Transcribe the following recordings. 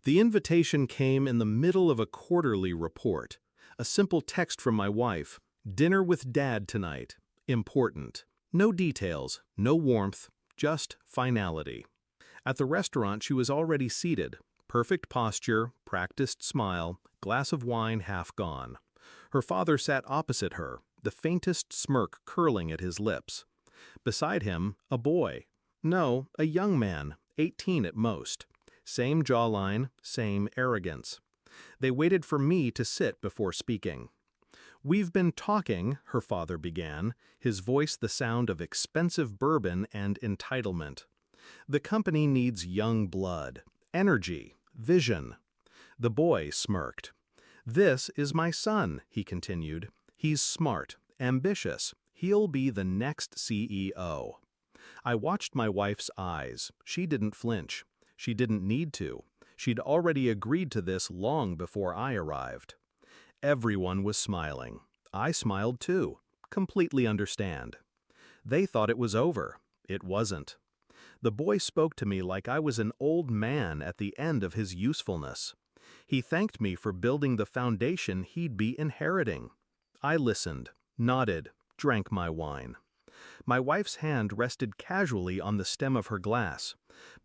The invitation came in the middle of a quarterly report. A simple text from my wife, "Dinner with Dad tonight. Important." No details, no warmth, just finality. At the restaurant she was already seated. Perfect posture, practiced smile, glass of wine half gone. Her father sat opposite her, the faintest smirk curling at his lips. Beside him, a boy. No, a young man, 18 at most. Same jawline, same arrogance. They waited for me to sit before speaking. "We've been talking," her father began, his voice the sound of expensive bourbon and entitlement. "The company needs young blood, energy, vision." The boy smirked. "This is my son," he continued. "He's smart, ambitious. He'll be the next CEO." I watched my wife's eyes. She didn't flinch. She didn't need to. She'd already agreed to this long before I arrived. Everyone was smiling. I smiled too. Completely understand. They thought it was over. It wasn't. The boy spoke to me like I was an old man at the end of his usefulness. He thanked me for building the foundation he'd be inheriting. I listened, nodded, drank my wine. My wife's hand rested casually on the stem of her glass,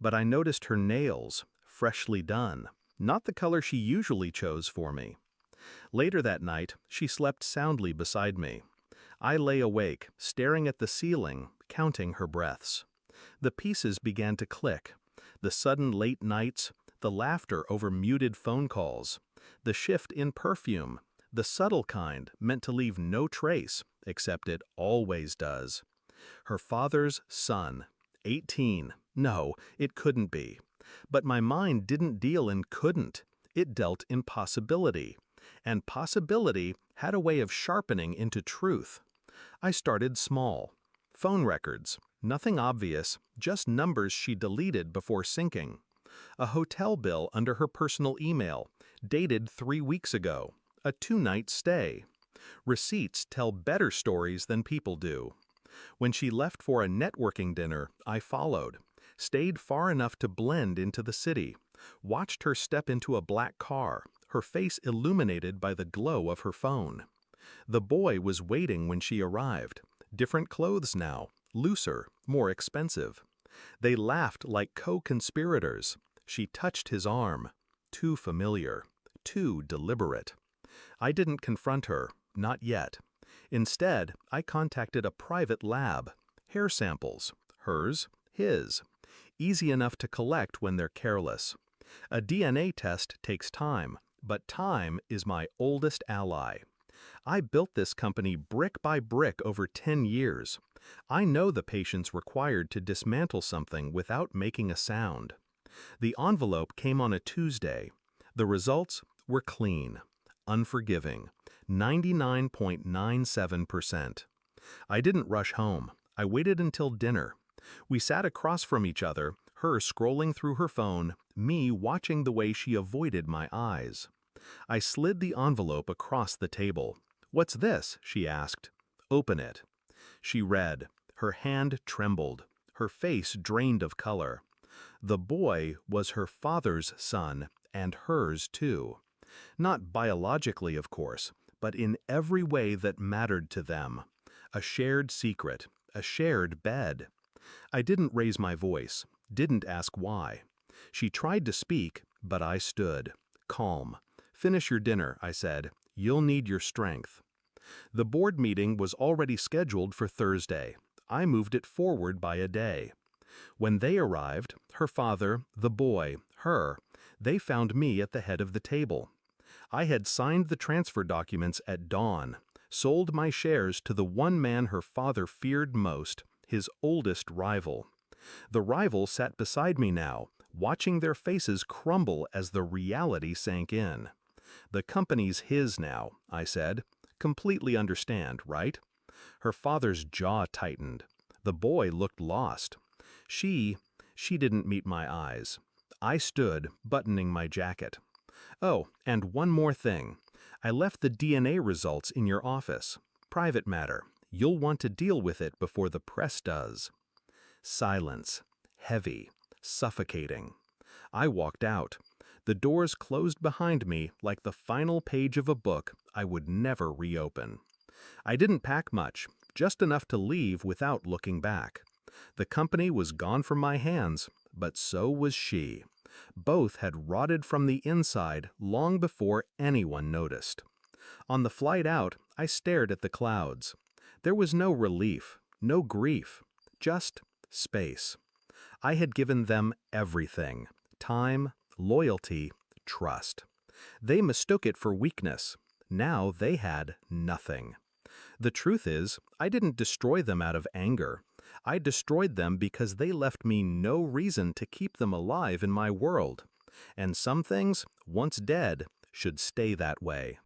but I noticed her nails, freshly done, not the color she usually chose for me. Later that night, she slept soundly beside me. I lay awake, staring at the ceiling, counting her breaths. The pieces began to click. The sudden late nights, the laughter over muted phone calls, the shift in perfume, the subtle kind meant to leave no trace, except it always does. Her father's son, 18. No, it couldn't be. But my mind didn't deal in couldn't. It dealt in possibility. And possibility had a way of sharpening into truth. I started small. Phone records. Nothing obvious, just numbers she deleted before syncing. A hotel bill under her personal email, dated 3 weeks ago. A 2-night stay. Receipts tell better stories than people do. When she left for a networking dinner, I followed. Stayed far enough to blend into the city. Watched her step into a black car, her face illuminated by the glow of her phone. The boy was waiting when she arrived. Different clothes now, looser, more expensive. They laughed like co-conspirators. She touched his arm. Too familiar. Too deliberate. I didn't confront her, not yet. Instead, I contacted a private lab. Hair samples. Hers, his. Easy enough to collect when they're careless. A DNA test takes time, but time is my oldest ally. I built this company brick by brick over 10 years. I know the patience required to dismantle something without making a sound. The envelope came on a Tuesday. The results were clean, unforgiving, 99.97%. I didn't rush home. I waited until dinner. We sat across from each other, her scrolling through her phone, me watching the way she avoided my eyes. I slid the envelope across the table. "What's this?" she asked. "Open it." She read. Her hand trembled. Her face drained of color. The boy was her father's son, and hers too. Not biologically, of course, but in every way that mattered to them. A shared secret, a shared bed. I didn't raise my voice, didn't ask why. She tried to speak, but I stood, calm. "Finish your dinner," I said. "You'll need your strength." The board meeting was already scheduled for Thursday. I moved it forward by a day. When they arrived, her father, the boy, her, they found me at the head of the table. I had signed the transfer documents at dawn, sold my shares to the one man her father feared most, his oldest rival. The rival sat beside me now, watching their faces crumble as the reality sank in. "The company's his now," I said. "Completely understand, right?" Her father's jaw tightened. The boy looked lost. She didn't meet my eyes. I stood, buttoning my jacket. "Oh, and one more thing. I left the DNA results in your office. Private matter. You'll want to deal with it before the press does." Silence. Heavy. Suffocating. I walked out. The doors closed behind me like the final page of a book I would never reopen. I didn't pack much, just enough to leave without looking back. The company was gone from my hands, but so was she. Both had rotted from the inside long before anyone noticed. On the flight out, I stared at the clouds. There was no relief, no grief, just space. I had given them everything: time, loyalty, trust. They mistook it for weakness. Now they had nothing. The truth is, I didn't destroy them out of anger. I destroyed them because they left me no reason to keep them alive in my world. And some things, once dead, should stay that way.